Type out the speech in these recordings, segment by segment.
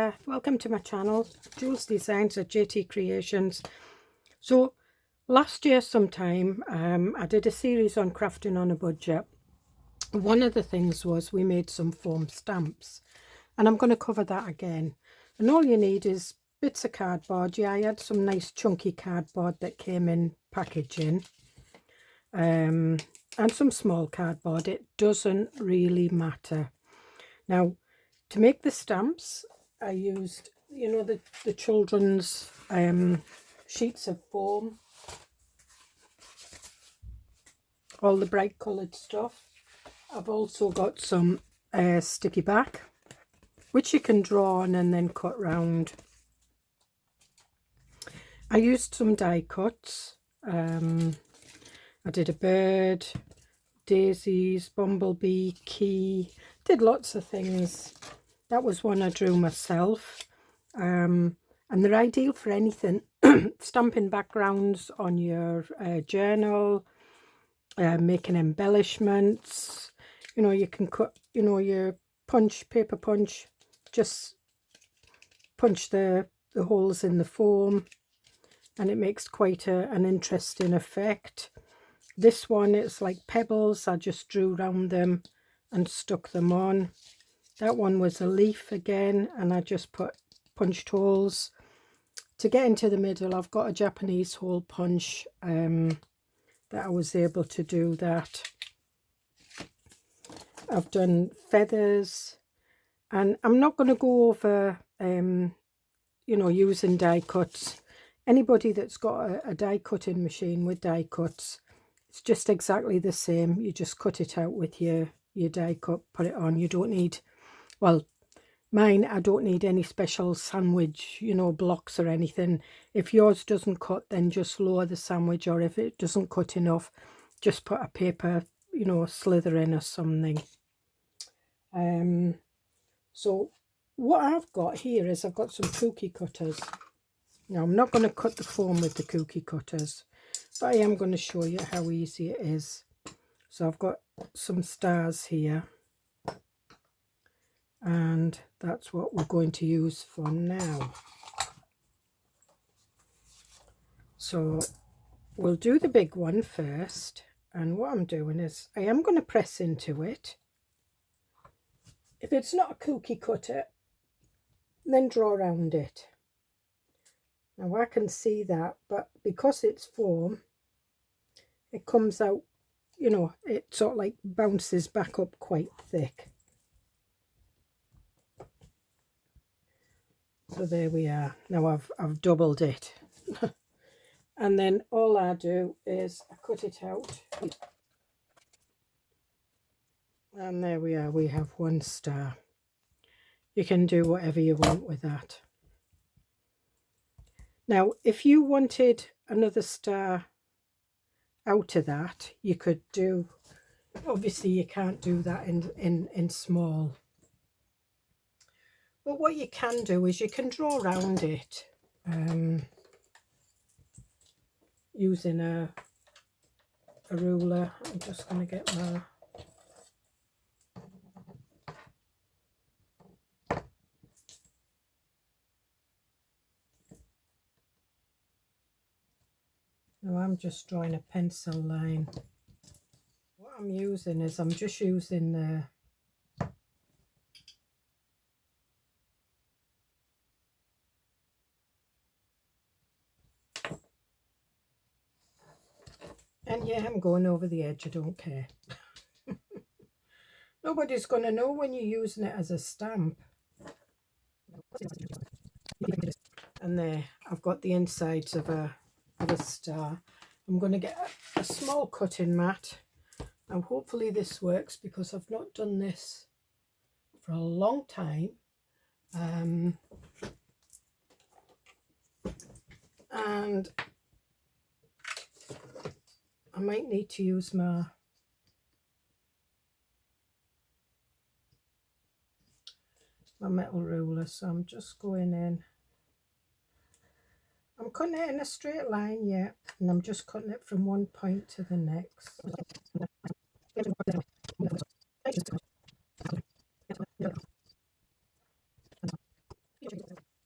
there, welcome to my channel, Joolsedesigns at JT Creations. So last year sometime I did a series on crafting on a budget. One of the things was we made some foam stamps, and I'm going to cover that again. And all you need is bits of cardboard. Yeah, I had some nice chunky cardboard that came in packaging, and some small cardboard. It doesn't really matter. Now, to make the stamps, I used, you know, the children's sheets of foam, all the bright coloured stuff. I've also got some sticky back, which you can draw on and then cut round. I used some die cuts. I did a bird, daisies, bumblebee, key, did lots of things. That was one I drew myself, and they're ideal for anything. Stamping backgrounds on your journal, making embellishments. You know, you can cut, you know, your paper punch, just punch the holes in the foam, and it makes quite an interesting effect. This one, it's like pebbles. I just drew around them and stuck them on. That one was a leaf again, and I just punched holes. To get into the middle, I've got a Japanese hole punch that I was able to do that. I've done feathers, and I'm not going to go over, you know, using die cuts. Anybody that's got a die cutting machine with die cuts, it's just exactly the same. You just cut it out with your die cut, put it on. You don't need, well, mine, I don't need any special sandwich, you know, blocks or anything. If yours doesn't cut, then just lower the sandwich, or if it doesn't cut enough, just put a paper, you know, slither in or something. So what I've got here is I've got some cookie cutters. Now, I'm not going to cut the foam with the cookie cutters, but I am going to show you how easy it is. So I've got some stars here, and that's what we're going to use for now. So we'll do the big one first, and what I'm doing is I am going to press into it. If it's not a cookie cutter, then draw around it. Now I can see that, but because it's foam, it comes out, you know, it sort of like bounces back up quite thick. So there we are. Now I've doubled it. And then all I do is I cut it out. And there we are, we have one star. You can do whatever you want with that. Now, if you wanted another star out of that, you could do, obviously you can't do that in small. But what you can do is you can draw around it using a ruler. I'm just going to get my... Now I'm just drawing a pencil line. What I'm using is I'm just using the and yeah, I'm going over the edge, I don't care. Nobody's going to know when you're using it as a stamp. And there, I've got the insides of a star. I'm going to get a small cutting mat. Now hopefully this works, because I've not done this for a long time. And I might need to use my metal ruler, so I'm just going in. I'm cutting it in a straight line, yeah, and I'm just cutting it from one point to the next.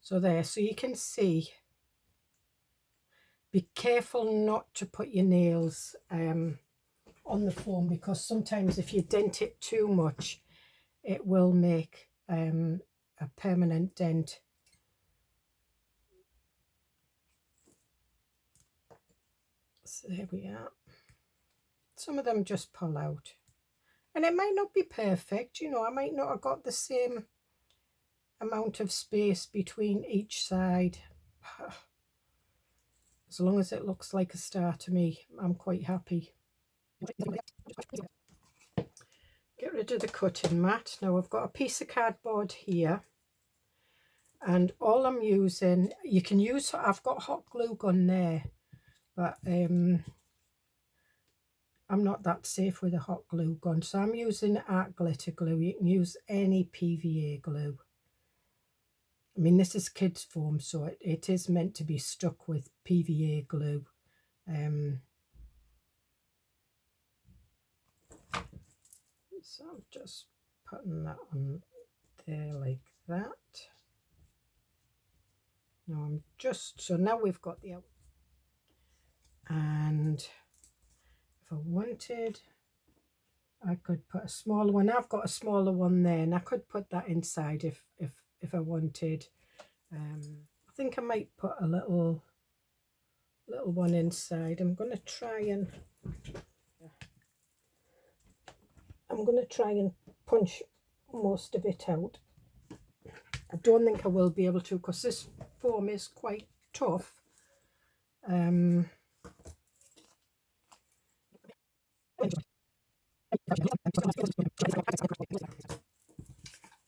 So there, so you can see. Be careful not to put your nails on the foam, because sometimes if you dent it too much, it will make a permanent dent. So there we are. Some of them just pull out. And it might not be perfect, you know, I might not have got the same amount of space between each side. As long as it looks like a star to me, I'm quite happy. Get rid of the cutting mat. Now I've got a piece of cardboard here, and all I'm using, you can use, I've got hot glue gun there, but I'm not that safe with a hot glue gun, so I'm using art glitter glue. You can use any PVA glue. I mean, this is kids foam, so it is meant to be stuck with PVA glue. So I'm just putting that on there like that. Now I'm just, so now we've got the, and if I wanted, I could put a smaller one. I've got a smaller one there, and I could put that inside if I wanted. I think I might put a little one inside. I'm going to try and punch most of it out. I don't think I will be able to, because this foam is quite tough.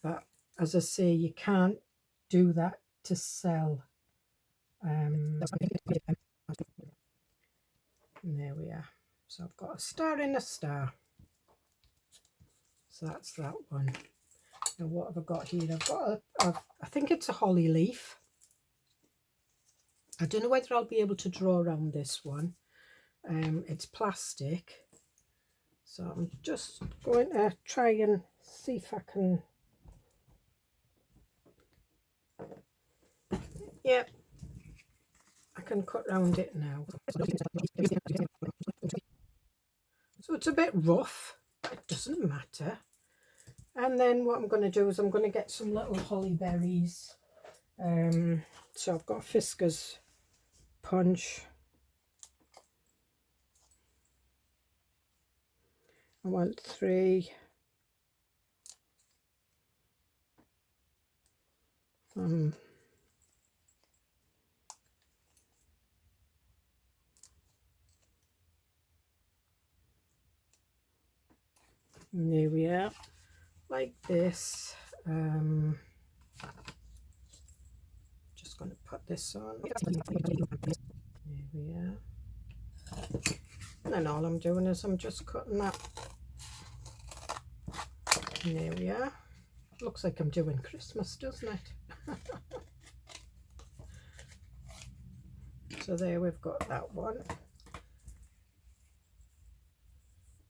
But as I say, you can't do that to sell. And there we are. So I've got a star in a star. So that's that one. Now what have I got here? I've got I think it's a holly leaf. I don't know whether I'll be able to draw around this one. It's plastic. So I'm just going to try and see if I can. Yeah, I can cut round it now. So it's a bit rough, it doesn't matter. And then what I'm going to do is I'm going to get some little holly berries. So I've got a Fisker's punch. I want 3. And there we are, like this. Just going to put this on. There we are. And then all I'm doing is I'm just cutting that. And there we are. Looks like I'm doing Christmas, doesn't it? So there we've got that one.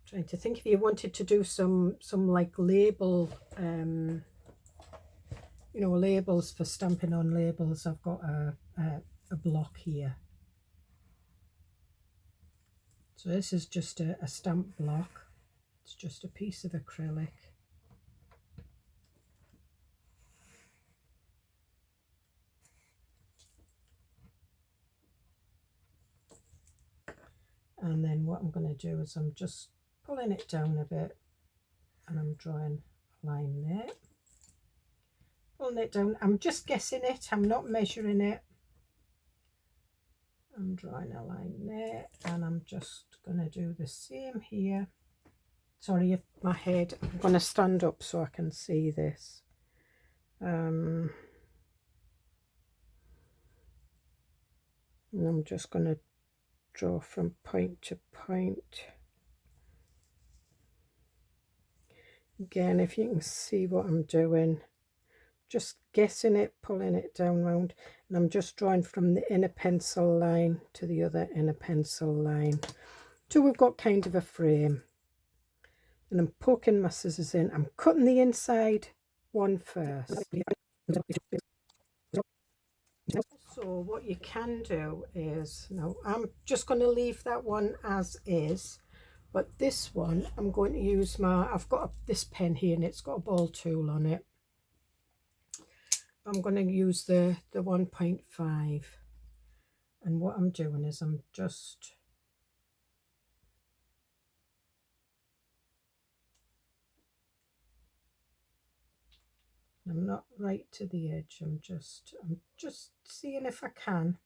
Trying to think if you wanted to do some like label, you know, labels for stamping on labels. I've got a block here. So this is just a stamp block. It's just a piece of acrylic. And then what I'm going to do is I'm just pulling it down a bit, and I'm drawing a line there. Pulling it down. I'm just guessing it. I'm not measuring it. I'm drawing a line there, and I'm just going to do the same here. Sorry if my head, I'm going to stand up so I can see this. And I'm just going to draw from point to point. Again, if you can see what I'm doing, just guessing it, pulling it down round, and I'm just drawing from the inner pencil line to the other inner pencil line till we've got kind of a frame. And I'm poking my scissors in. I'm cutting the inside one first. So what you can do is, now I'm just going to leave that one as is, but this one I'm going to use I've got this pen here and it's got a ball tool on it. I'm going to use the 1.5, and what I'm doing is I'm not right to the edge. I'm just seeing if I can.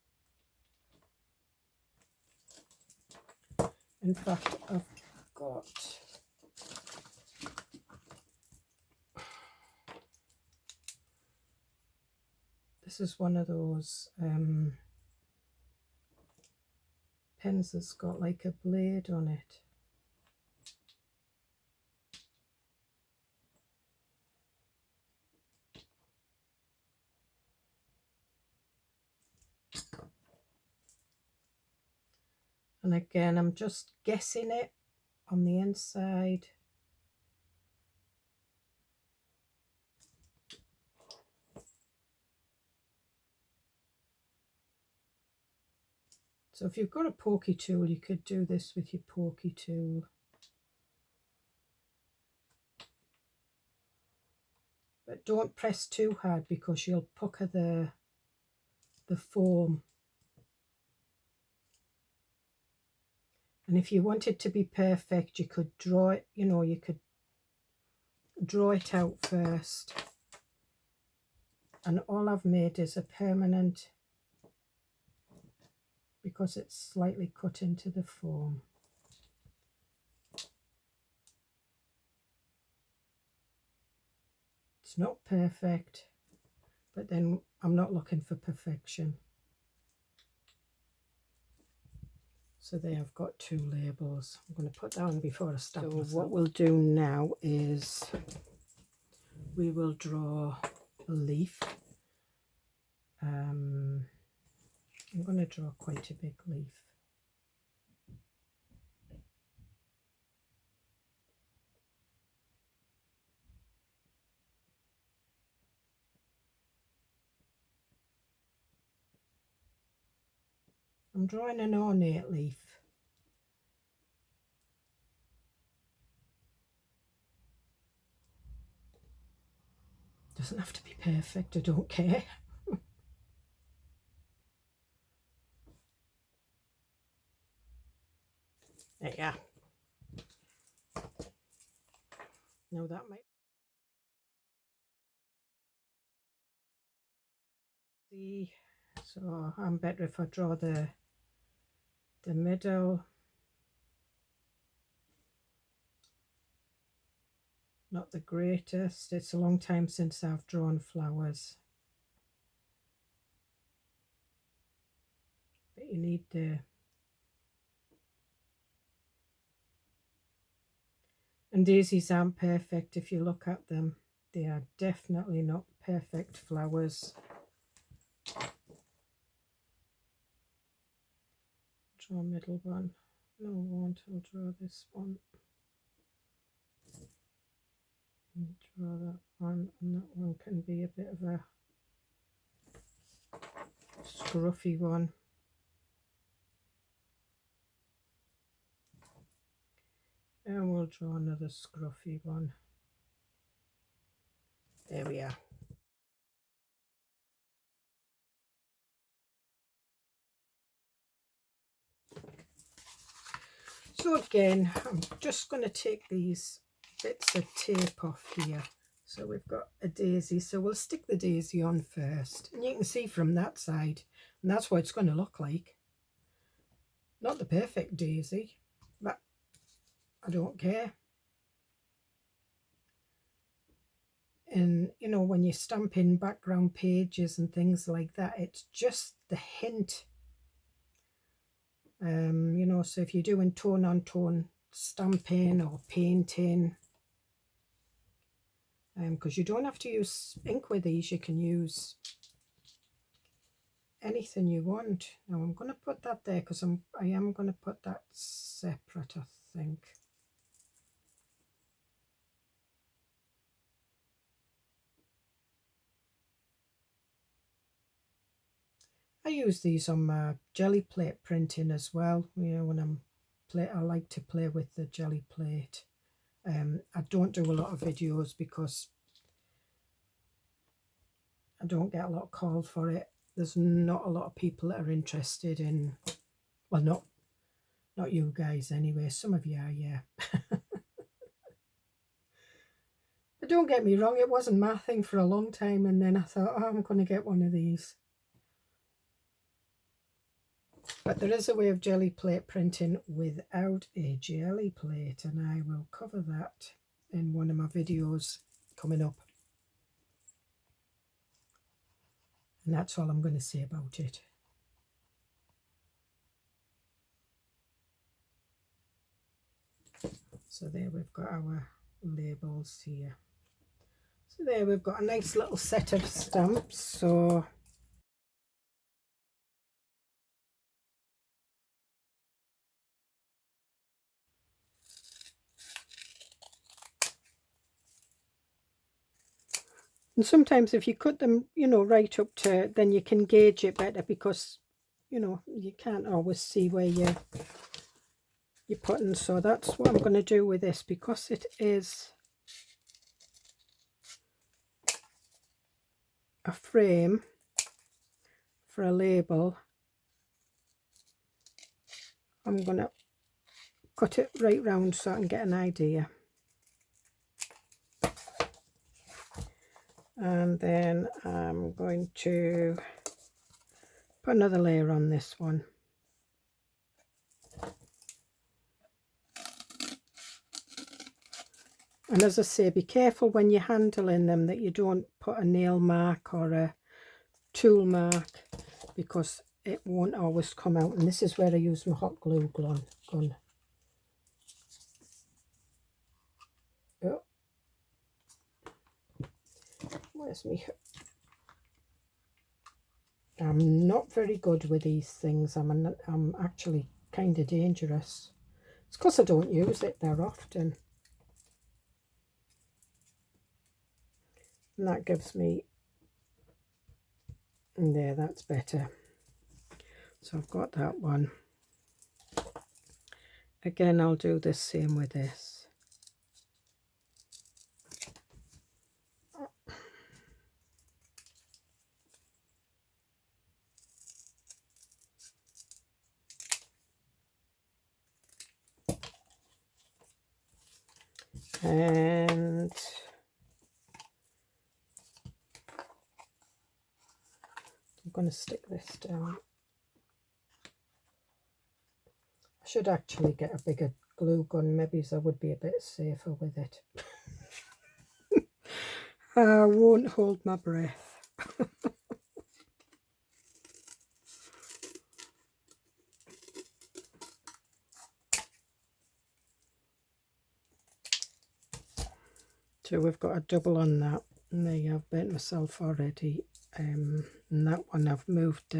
In fact, I've got this is one of those pens that's got like a blade on it. And again, I'm just guessing it on the inside. So if you've got a pokey tool, you could do this with your pokey tool. But don't press too hard because you'll pucker the foam. And if you want it to be perfect, you could draw it, you could draw it out first. And all I've made is a permanent, because it's slightly cut into the foam. It's not perfect, but then I'm not looking for perfection. So there, I've got 2 labels. I'm going to put that on before I start. So what we'll do now is we will draw a leaf. I'm going to draw quite a big leaf. I'm drawing an ornate leaf. Doesn't have to be perfect, I don't care. There you are. Now that might see, so I'm better if I draw the middle. Not the greatest. It's a long time since I've drawn flowers. But you need the... And daisies aren't perfect if you look at them. They are definitely not perfect flowers. Draw a middle one. No, I won't. I'll draw this one. And draw that one, and that one can be a bit of a scruffy one. And we'll draw another scruffy one. There we are. So again, I'm just going to take these bits of tape off here. So we've got a daisy, so we'll stick the daisy on first. And you can see from that side, and that's what it's going to look like. Not the perfect daisy, but I don't care. And when you stamp in background pages and things like that, it's just the hint. So if you're doing tone on tone stamping or painting, because you don't have to use ink with these, you can use anything you want. Now I'm going to put that there because I am going to put that separate, I think. I use these on my jelly plate printing as well. You know, when I like to play with the jelly plate. I don't do a lot of videos because I don't get a lot of call for it. There's not a lot of people that are interested in, well, not you guys anyway. Some of you are, yeah. But don't get me wrong, it wasn't my thing for a long time, and then I thought, oh, I'm going to get one of these. But there is a way of jelly plate printing without a jelly plate, and I will cover that in one of my videos coming up. And that's all I'm going to say about it. So there we've got our labels here. So there we've got a nice little set of stamps. So and sometimes if you cut them, you know, right up to, then you can gauge it better, because, you know, you can't always see where you're putting. So that's what I'm going to do with this, because it is a frame for a label. I'm going to cut it right round so I can get an idea. And then I'm going to put another layer on this one. And as I say, be careful when you're handling them that you don't put a nail mark or a tool mark, because it won't always come out. And this is where I use my hot glue gun. Oh. Where's me? I'm not very good with these things. I'm actually kind of dangerous. It's because I don't use it that often. And that gives me, and there, that's better. So I've got that one. Again, I'll do the same with this. And I'm going to stick this down. I should actually get a bigger glue gun, maybe, so I would be a bit safer with it. I won't hold my breath. So we've got a double on that, and there you have, burnt myself already. And that one I've moved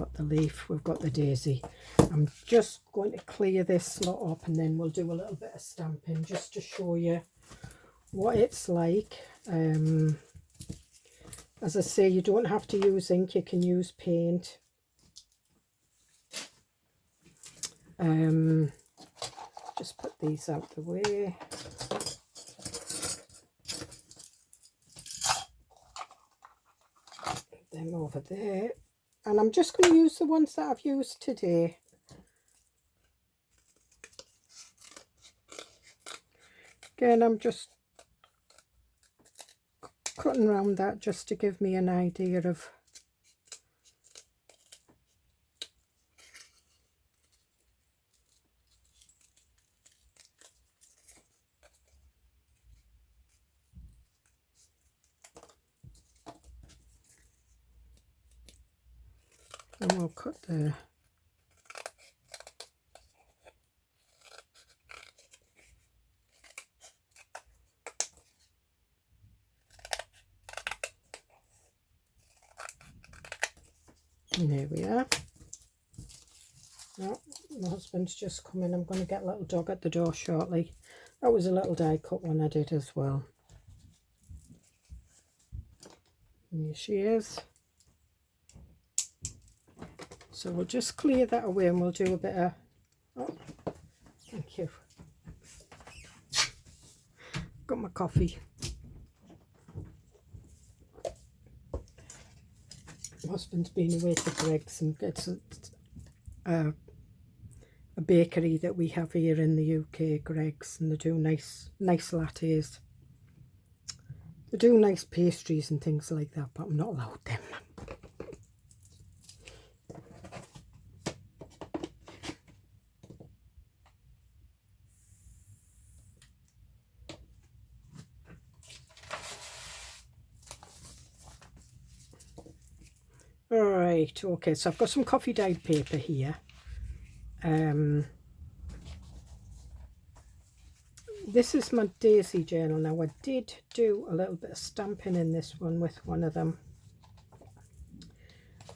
got the leaf, we've got the daisy. I'm just going to clear this lot up, and then we'll do a little bit of stamping just to show you what it's like. As I say, you don't have to use ink, you can use paint. Just put these out the way. Put them over there. And I'm just going to use the ones that I've used today. Again, I'm just cutting around that just to give me an idea of and we'll cut the and there we are. Oh, my husband's just come in. I'm going to get a little dog at the door shortly. That was a little die cut one I did as well. And here she is. So we'll just clear that away and we'll do a bit of, oh, thank you. Got my coffee. My husband's been away to Greggs and gets a bakery that we have here in the UK, Greggs, and they do nice lattes. They do nice pastries and things like that, but I'm not allowed them. Alright, okay, so I've got some coffee dyed paper here. This is my daisy journal. Now I did do a little bit of stamping in this one with one of them.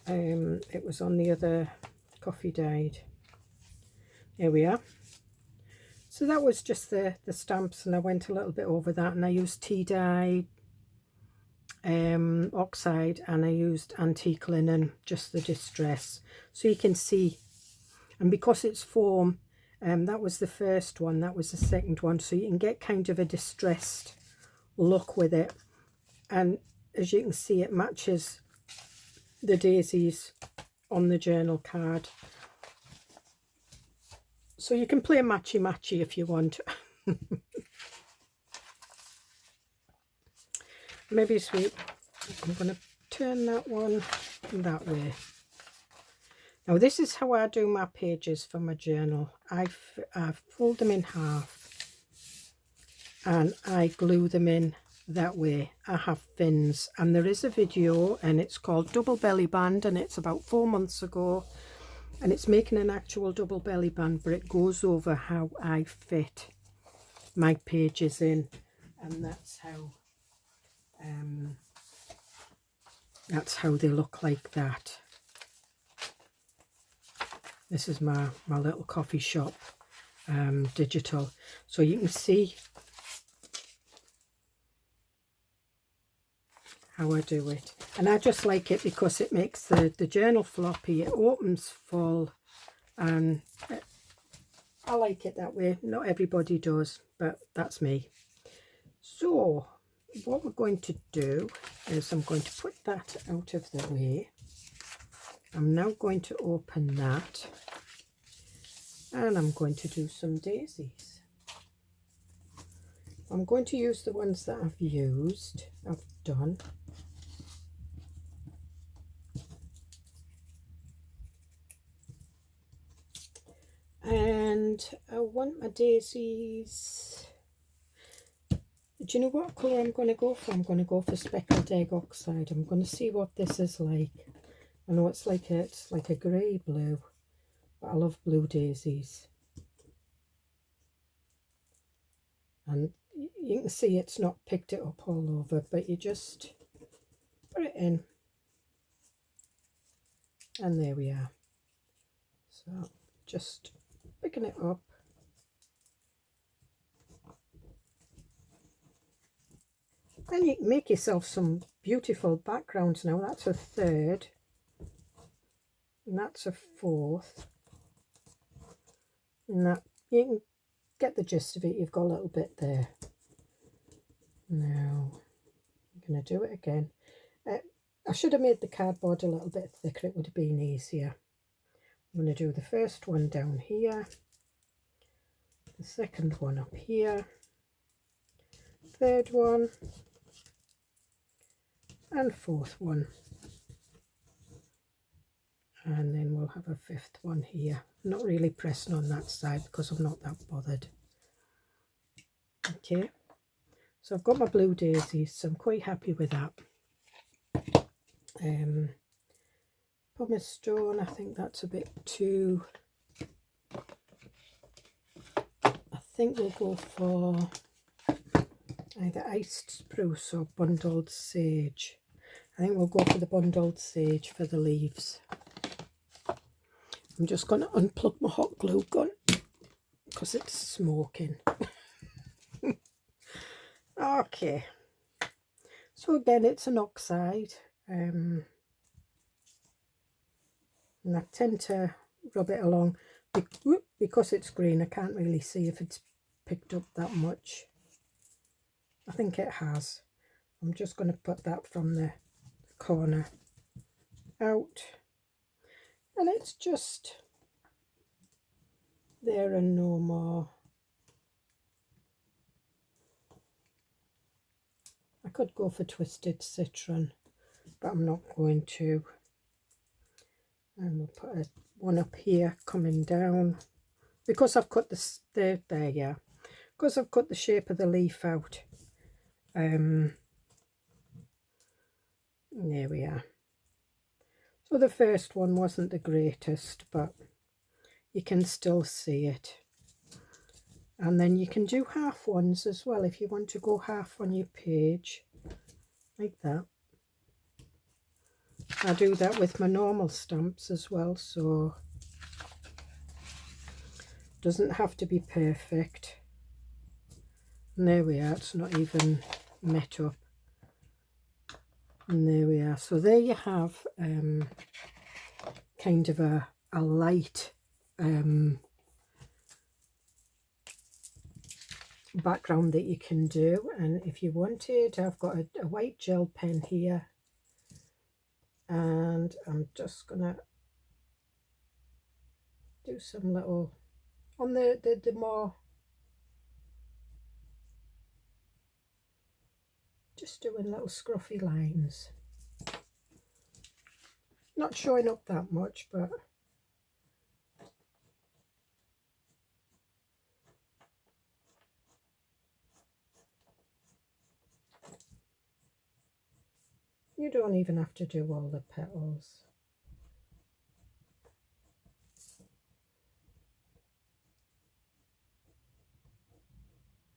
It was on the other coffee dyed. Here we are. So that was just the stamps, and I went a little bit over that, and I used tea dye, oxide, and I used antique linen, just the distress, so you can see. And because it's foam, that was the first one, that was the second one, so you can get kind of a distressed look with it. And as you can see, it matches the daisies on the journal card, so you can play matchy if you want. Maybe sweet. I'm going to turn that one that way. Now this is how I do my pages for my journal. I fold them in half and I glue them in that way. I have fins, and there is a video and it's called Double Belly Band, and it's about 4 months ago, and it's making an actual double belly band, but it goes over how I fit my pages in, and that's how they look like that. This is my little coffee shop digital, so you can see how I do it. And I just like it because it makes the journal floppy, it opens full, and I like it that way. Not everybody does, but that's me. So what we're going to do is I'm going to put that out of the way. I'm now going to open that, and I'm going to do some daisies. I'm going to use the ones that I've done. And I want my daisies. Do you know what colour I'm going to go for? I'm going to go for Speckled Egg Oxide. I'm going to see what this is like. I know it's like a grey blue, but I love blue daisies. And you can see it's not picked it up all over, but you just put it in. And there we are. So just picking it up. Then you can make yourself some beautiful backgrounds now. That's a third. And that's a fourth. And that, you can get the gist of it. You've got a little bit there. Now, I'm going to do it again. I should have made the cardboard a little bit thicker. It would have been easier. I'm going to do the first one down here. The second one up here. Third one. And fourth one. And then we'll have a fifth one here. I'm not really pressing on that side because I'm not that bothered. Okay, so I've got my blue daisies, so I'm quite happy with that. Pumice stone, I think that's a bit too... I think we'll go for either iced spruce or bundled sage. I think we'll go for the bundled sage for the leaves. I'm just going to unplug my hot glue gun because it's smoking. Okay, so again it's an oxide, and I tend to rub it along because it's green. I can't really see if it's picked up that much. I think it has. I'm just going to put that from the corner out, and it's just there and no more. I could go for twisted citron, but I'm not going to. And we'll put one up here coming down because I've cut there, yeah, because I've cut the shape of the leaf out. There we are. So the first one wasn't the greatest, but you can still see it. And then you can do half ones as well if you want to go half on your page, like that. I do that with my normal stamps as well, so it doesn't have to be perfect. And there we are, it's not even met up. And there we are. So there you have kind of a light background that you can do. And if you wanted, I've got a white gel pen here, and I'm just gonna do some little on the more, just doing little scruffy lines, not showing up that much, but you don't even have to do all the petals.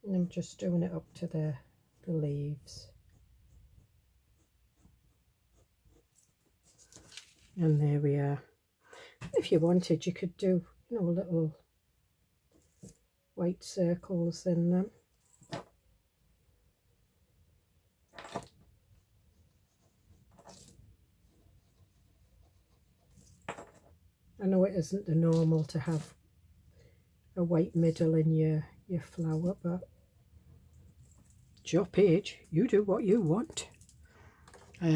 And I'm just doing it up to the leaves. And there we are. If you wanted, you could do, you know, little white circles in them. I know it isn't the normal to have a white middle in your flower, but it's your page, you do what you want. What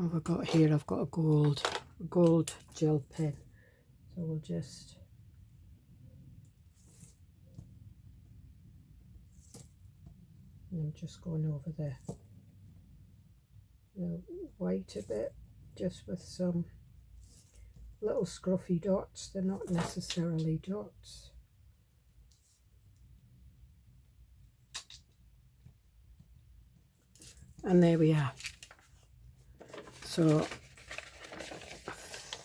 have I got here? I've got a gold gel pen, so we'll just I'm just going over the white a bit, just with some little scruffy dots. They're not necessarily dots. And there we are. So I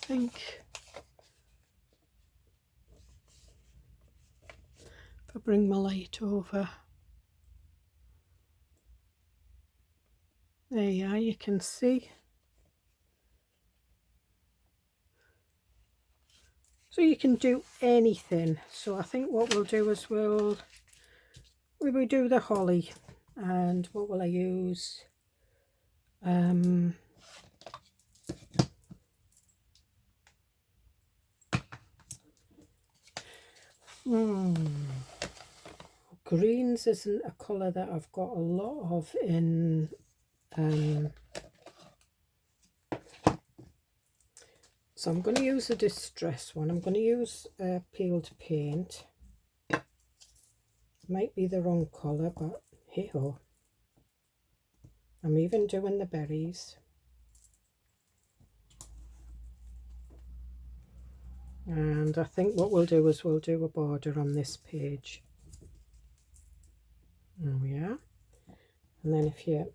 think if I bring my light over, there you are, you can see. So you can do anything. So I think what we'll do is we will do the holly. And what will I use? Greens isn't a colour that I've got a lot of in so I'm going to use a distress one. I'm going to use peeled paint. Might be the wrong colour, but hey ho. I'm even doing the berries. And I think what we'll do is we'll do a border on this page. There we are. And then if you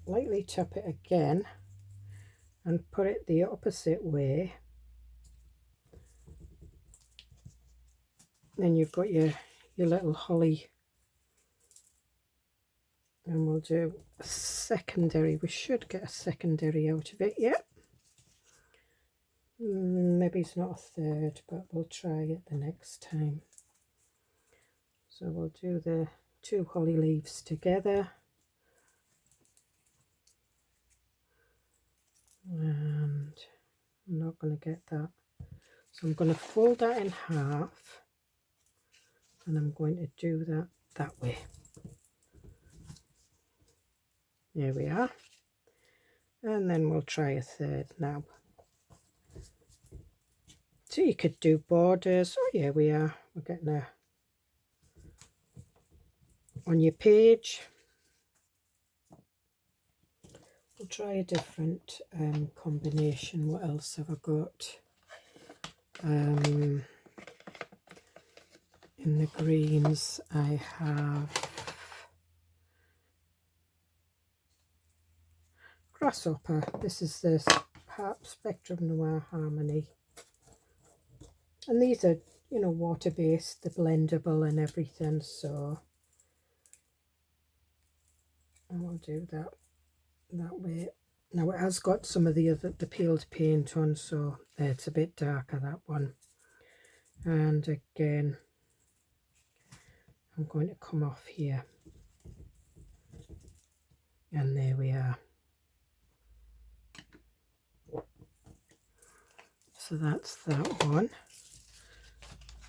lightly tap it again and put it the opposite way, then you've got your little holly. And we'll do a secondary. We should get a secondary out of it. Yep. Maybe it's not a third, but we'll try it the next time. So we'll do the two holly leaves together. and I'm not going to get that, so I'm going to fold that in half, and I'm going to do that way. There we are, and then we'll try a third now. So you could do borders. Oh, here we are, we're getting a on your page. We'll try a different combination. What else have I got? In the greens I have Grasshopper. This is this Spectrum Noir Harmony, and these are, you know, water based, they're blendable and everything, so I will do that way. Now it has got some of the peeled paint on, so it's a bit darker, that one. And again, I'm going to come off here, and there we are. So that's that one.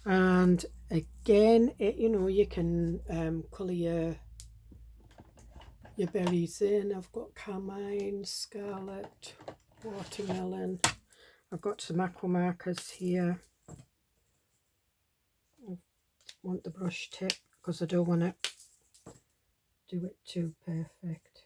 And again, you know, you can colour your berries in. I've got carmine, scarlet, watermelon. I've got some aqua markers here. I want the brush tip because I don't want to do it too perfect.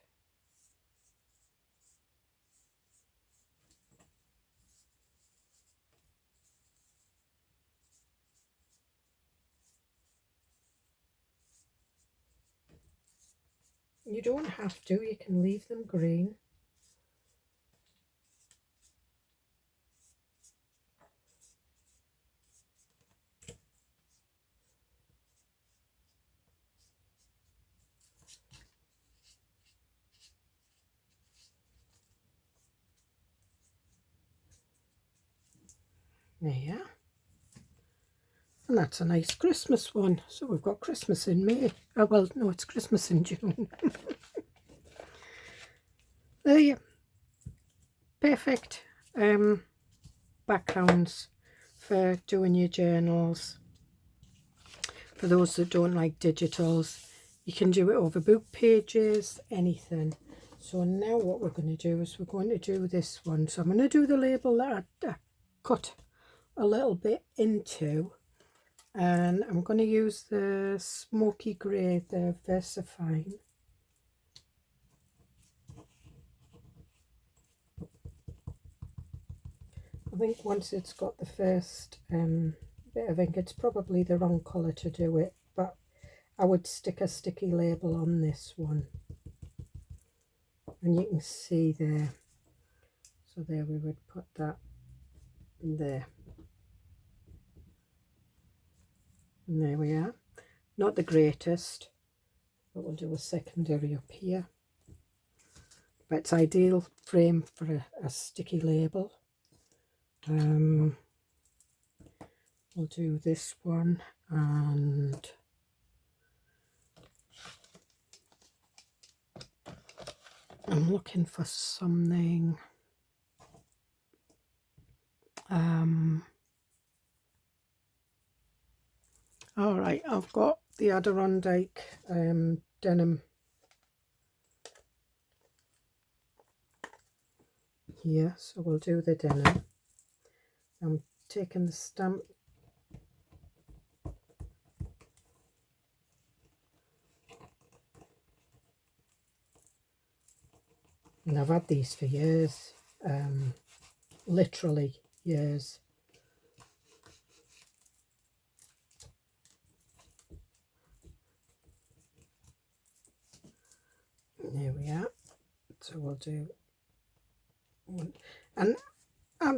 You don't have to, you can leave them green. There you are. And that's a nice Christmas one. So we've got Christmas in May. Oh, well, no, it's Christmas in June. There you go. Perfect backgrounds for doing your journals. For those that don't like digitals, you can do it over book pages, anything. So now what we're going to do is we're going to do this one. So I'm going to do the label that I cut a little bit into, and I'm going to use the smoky grey, the Versafine. I think once it's got the first bit of ink, it's probably the wrong colour to do it, but I would stick a sticky label on this one, and you can see there. So there we would put that there, and there we are. Not the greatest, but we'll do a secondary up here. But it's ideal frame for a sticky label. We'll do this one, and I'm looking for something. All right, I've got the Adirondack denim here, so we'll do the denim. I'm taking the stamp, and I've had these for years, literally years. There we are. So we'll do one, and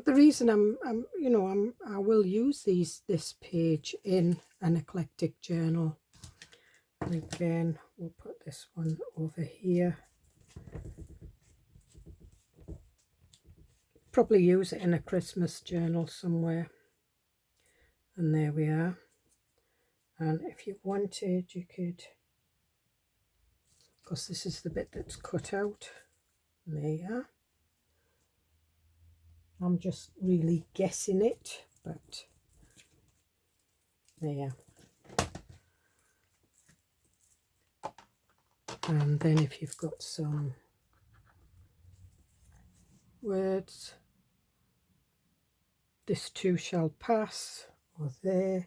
the reason I will use this page in an eclectic journal. And again, we'll put this one over here. Probably use it in a Christmas journal somewhere. And there we are. And if you wanted, you could, because this is the bit that's cut out. There you are. I'm just really guessing it, but there. And then if you've got some words, this too shall pass, or there,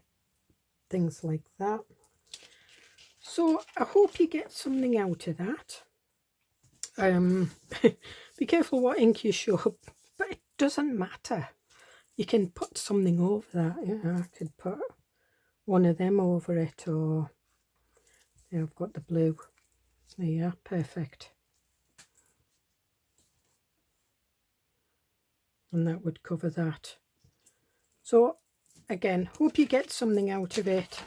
things like that. So I hope you get something out of that. Be careful what ink you show up, but it doesn't matter. You can put something over that. Yeah, I could put one of them over it, or there, I've got the blue. Yeah, perfect. And that would cover that. So again, hope you get something out of it,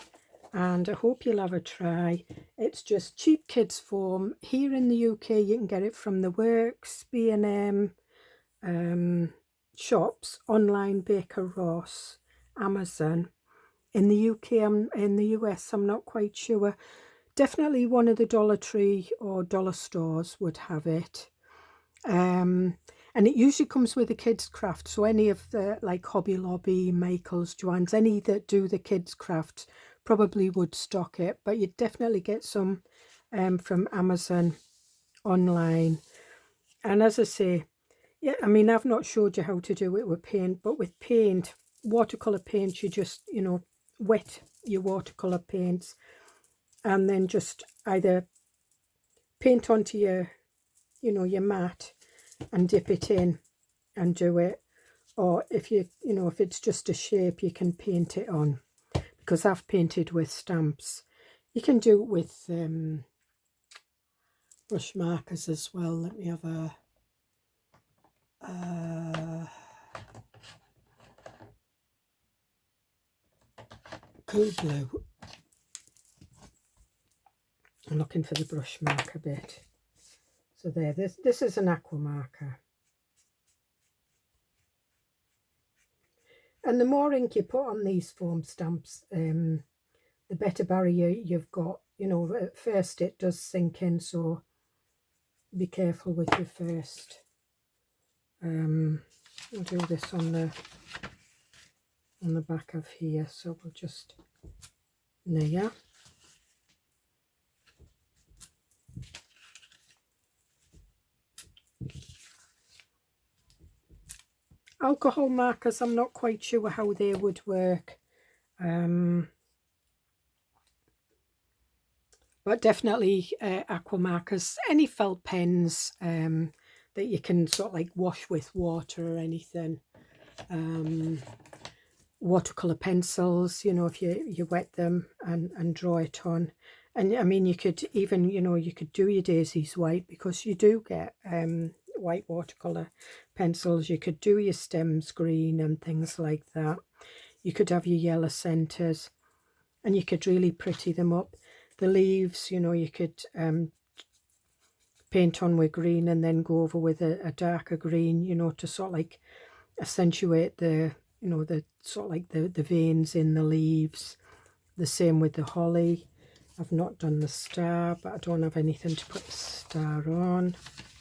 and I hope you'll have a try. It's just cheap kids foam. Here in the UK you can get it from the Works, B&M, shops, online, Baker Ross, Amazon. In the UK, in the US, I'm not quite sure. Definitely one of the Dollar Tree or dollar stores would have it. And it usually comes with a kids craft, so any of the like Hobby Lobby, Michael's, Joann's, any that do the kids craft probably would stock it, but you'd definitely get some from Amazon online. And as I say, yeah, I mean, I've not showed you how to do it with paint, but with paint, watercolor paint, you just, you know, wet your watercolor paints and then just either paint onto your, you know, your mat and dip it in and do it, or if you know, if it's just a shape, you can paint it on, because I've painted with stamps. You can do it with brush markers as well. Let me have a cool blue. I'm looking for the brush marker bit. So there, this is an aqua marker. And the more ink you put on these foam stamps, the better barrier you've got. You know, at first it does sink in, so be careful with your first. We'll do this on the back of here, so we'll just there. Alcohol markers, I'm not quite sure how they would work, but definitely aqua markers, any felt pens that you can sort of like wash with water or anything. Watercolor pencils, you know, if you wet them and draw it on. And I mean, you could even, you know, you could do your daisies white, because you do get white watercolor pencils. You could do your stems green and things like that. You could have your yellow centers and you could really pretty them up. The leaves, you know, you could paint on with green and then go over with a darker green, you know, to sort of like accentuate the, you know, the sort of like the veins in the leaves. The same with the holly. I've not done the star, but I don't have anything to put the star on.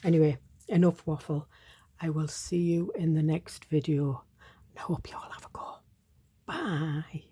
Anyway, enough waffle. I will see you in the next video. I hope you all have a go. Bye.